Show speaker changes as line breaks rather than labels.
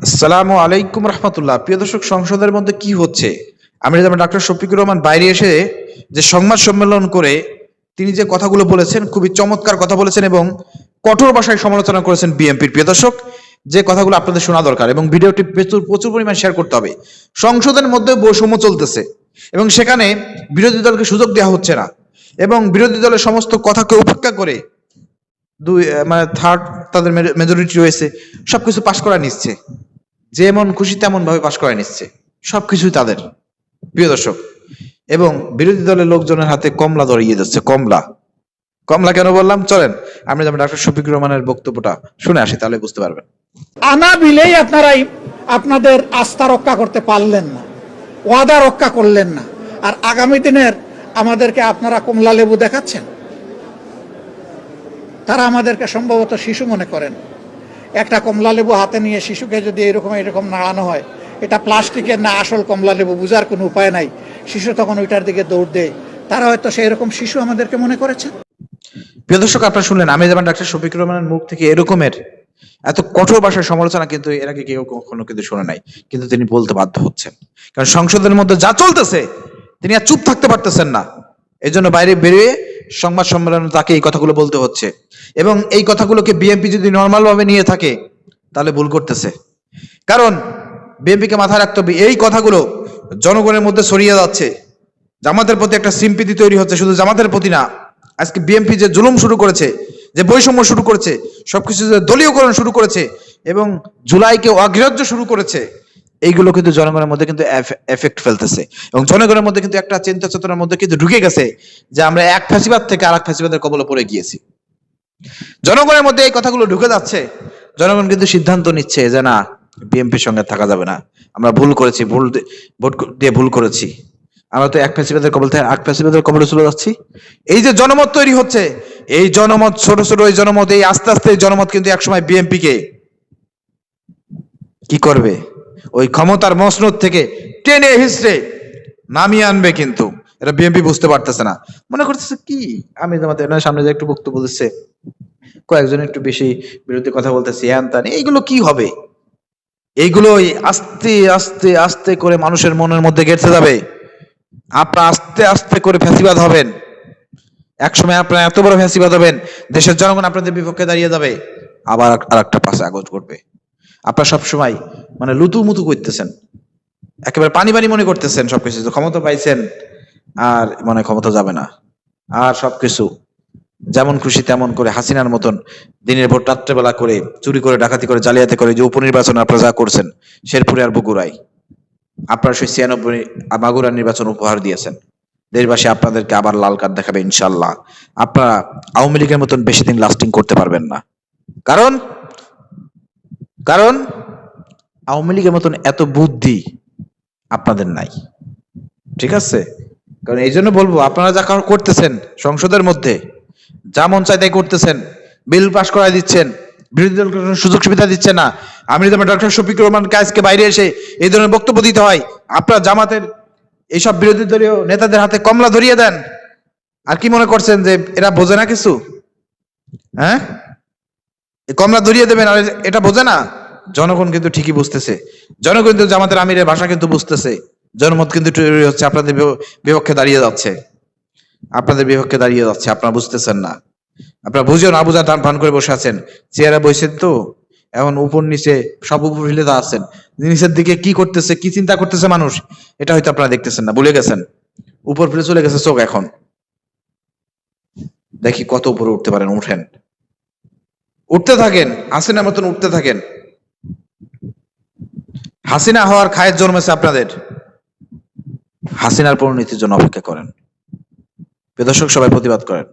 আসসালামু আলাইকুম রহমতুল্লাহ। প্রিয় দর্শক, সংসদের মধ্যে কি হচ্ছে? আমি যেমন ডাক্তার শফিকুর রহমান বাইরে এসে যে সংবাদ সম্মেলন করে তিনি যে কথাগুলো বলেছেন, খুবই চমৎকার কথা বলেছেন এবং কঠোর ভাষায় সমালোচনা করেছেন বিএনপির। প্রিয় দর্শক, যে কথাগুলো আপনাদের শোনা দরকার এবং ভিডিওটি প্রচুর প্রচুর পরিমাণ শেয়ার করতে হবে। সংসদের মধ্যে বৈষম্য চলতেছে এবং সেখানে বিরোধী দলকে সুযোগ দেওয়া হচ্ছে না এবং বিরোধী দলের সমস্ত কথাকে উপেক্ষা করে দুই মানে থার্ড তাদের মেজরিটি রয়েছে, সবকিছু পাশ করা নিচ্ছে, যেমন খুশি তেমন ভাবে পাশ করে নিচ্ছে সবকিছুই তাদের। প্রিয় দর্শক, এবং বিরোধী দলের লোকজনের হাতে কমলা ধরিয়ে যাচ্ছে। কমলা কমলা কেন বললাম, চলেন আমরা যেমন ডাক্তার শফিকুর রহমানের বক্তব্যটা শুনে আসি, তাহলে বুঝতে পারবেন।
আনা বিলেই আপনারাই আপনাদের আস্থা রক্ষা করতে পারলেন না, ওয়াদা রক্ষা করলেন না, আর আগামী দিনের আমাদেরকে আপনারা কমলা লেবু দেখাচ্ছেন। তারা আমাদেরকে সম্ভবত শিশু মনে করেন। একটা কমলা লেবু হাতে নিয়ে শিশুকে যদি এরকম নাড়ানো হয়, এটা প্লাস্টিকের না আসল কমলা লেবু বোঝার কোনো উপায় নাই। শিশু তখন ওইটার দিকে দৌড় দেয়। তারা হয়তো সেই রকম শিশু আমাদেরকে মনে করেছে।
প্রিয় দর্শক, আপনারা শুনলেন আমি যেমন ডাক্তার শফিকুর রহমানের মুখ থেকে এরকমের এত কঠোর ভাষায় সমালোচনা কিন্তু এর আগে কেউ কখনো কিন্তু শোনে নাই, কিন্তু তিনি বলতে বাধ্য হচ্ছেন। কারণ সংসদের মধ্যে যা চলতেছে তিনি আর চুপ থাকতে পারতেছেন না। এই জন্য বাইরে বেরিয়ে সংবাদ সম্মেলনে তাকে এই কথাগুলো বলতে হচ্ছে এবং এই কথাগুলোকে বিএনপি যদি নর্মাল ভাবে নিয়ে থাকে তাহলে ভুল করতেছে। কারণ বিএনপিকে মাথায় রাখতে হবে, এই কথাগুলো জনগণের মধ্যে ছড়িয়ে যাচ্ছে, জামাতের প্রতি একটা সিম্পিতি তৈরি হচ্ছে। শুধু জামাতের প্রতি না, আজকে বিএনপি যে জুলুম শুরু করেছে, যে বৈষম্য শুরু করেছে, সবকিছু যে দলীয়করণ শুরু করেছে এবং জুলাইকে অগ্রাহ্য শুরু করেছে, এইগুলো কিন্তু জনগণের মধ্যে কিন্তু এফেক্ট ফেলতেছে এবং জনগণের মধ্যে কিন্তু একটা চিন্তা চেতনার মধ্যে কিন্তু ঢুকে গেছে যে আমরা এক ফ্যাসিবাদ থেকে আর এক ফ্যাসিবাদের কবলে পড়ে গিয়েছি। জনগণের মধ্যে এই কথাগুলো ঢুকে যাচ্ছে, জনগণ কিন্তু সিদ্ধান্ত নিচ্ছে যে না, বিএনপির সঙ্গে থাকা যাবে না, আমরা ভুল করেছি, ভোট দিয়ে ভুল করেছি, আমরা তো এক ফ্যাসিবাদের কবল থেকে আরেক ফ্যাসিবাদের কবলে চলে যাচ্ছি। এই যে জনমত তৈরি হচ্ছে, এই জনমত ছোট ছোট এই জনমত, এই আস্তে আস্তে এই জনমত কিন্তু একসময় বিএনপি কে কি করবে, ওই ক্ষমতার মসনদ থেকে টেনে হিসড়ে নামিয়ে আনবে। কিন্তু এটা বিএনপি বুঝতে পারতেছে না, মনে করতেছে কি আমি জামাতে সামনে যে একটু বক্তব্য দিচ্ছে, কয়েকজন একটু বেশি বিরুদ্ধে কথা বলতেছে, এইগুলো কি হবে? এইগুলোই আস্তে আস্তে আস্তে করে মানুষের মনের মধ্যে গেঁথে যাবে। আপনারা আস্তে আস্তে করে ফ্যাসিবাদ হবেন, একসময় আপনারা এত বড় ফ্যাসিবাদ হবেন, দেশের জনগণ আপনাদের বিপক্ষে দাঁড়িয়ে যাবে, আবার আর একটা 5 আগস্ট ঘটবে। আপনারা সবসময় মানে লুতুমুতু করতেছেন, একেবারে পানি পানি মনে করতেছেন সবকিছু, ক্ষমতা পাইছেন আর মনে ক্ষমতা যাবে না, আর সবকিছু যেমন খুশি তেমন করে হাসিনার মতন দিনের ভোট রাত্রেবেলা করে চুরি করে ডাকাতি করে জালিয়াতি করে যে উপনির্বাচন আপনারা যা করছেন শেরপুরে আর বগুড়ায়, আপনারা সেই 96 মাগুরার নির্বাচন উপহার দিয়েছেন। দেশবাসী আপনাদেরকে আবার লাল কার্ড দেখাবে ইনশাল্লাহ। আপনারা আওয়ামী লীগের মতন বেশি দিন লাস্টিং করতে পারবেন না, কারণ কারণ আওয়ামী লীগের মতন এত বুদ্ধি আপনাদের নাই, ঠিক আছে? কারণ এই জন্য বলবো, আপনারা যা করতেছেন সংসদের মধ্যে, যা মন চায় তাই করতেছেন, বিল পাশ করায় দিচ্ছেন, বিরোধী দলকে কোনো সুযোগ সুবিধা দিচ্ছে না। আমি যেমন ডক্টর শফিকুর রহমানকে আজকে বাইরে এসে এই ধরনের বক্তব্য দিতে হয়, আপনারা জামাতের এইসব বিরোধী দলীয় নেতাদের হাতে কমলা ধরিয়ে দেন। আর কি মনে করছেন যে এরা বোঝে না কিছু? হ্যাঁ, কমলা ধরিয়ে দেবেন আর এটা বোঝে না? জনগণ কিন্তু ঠিকই বুঝতেছে, জনগণ কিন্তু জামাতের আমিরের ভাষা কিন্তু বুঝতেছে, জনমত কিন্তু তৈরি হচ্ছে, আপনাদের বিপক্ষে দাঁড়িয়ে যাচ্ছে, আপনাদের বিপক্ষে দাঁড়িয়ে যাচ্ছে, আপনারা বুঝতেছেন না। আপনারা বুঝেও না বুঝা ভান করে বসে আছেন, চেয়ারে বসেন তো এখন উপর নিচে সব উপর হিলে আছেন, নিচের দিকে কি করতেছে, কি চিন্তা করতেছে মানুষ, এটা হয়তো আপনারা দেখতেছেন না, ভুলে গেছেন। উপর ফিরে চলে গেছে চোখ, এখন দেখি কত উপরে উঠতে পারেন, উঠেন, উঠতে থাকেন, হাসিনার মতন উঠতে থাকেন। হাসিনা হওয়ার খায়ের জন্মেছে আপনাদের, হাসিনার পরিণতির জন্য অপেক্ষা করেন। প্রিয় দর্শক, সবাই প্রতিবাদ করেন।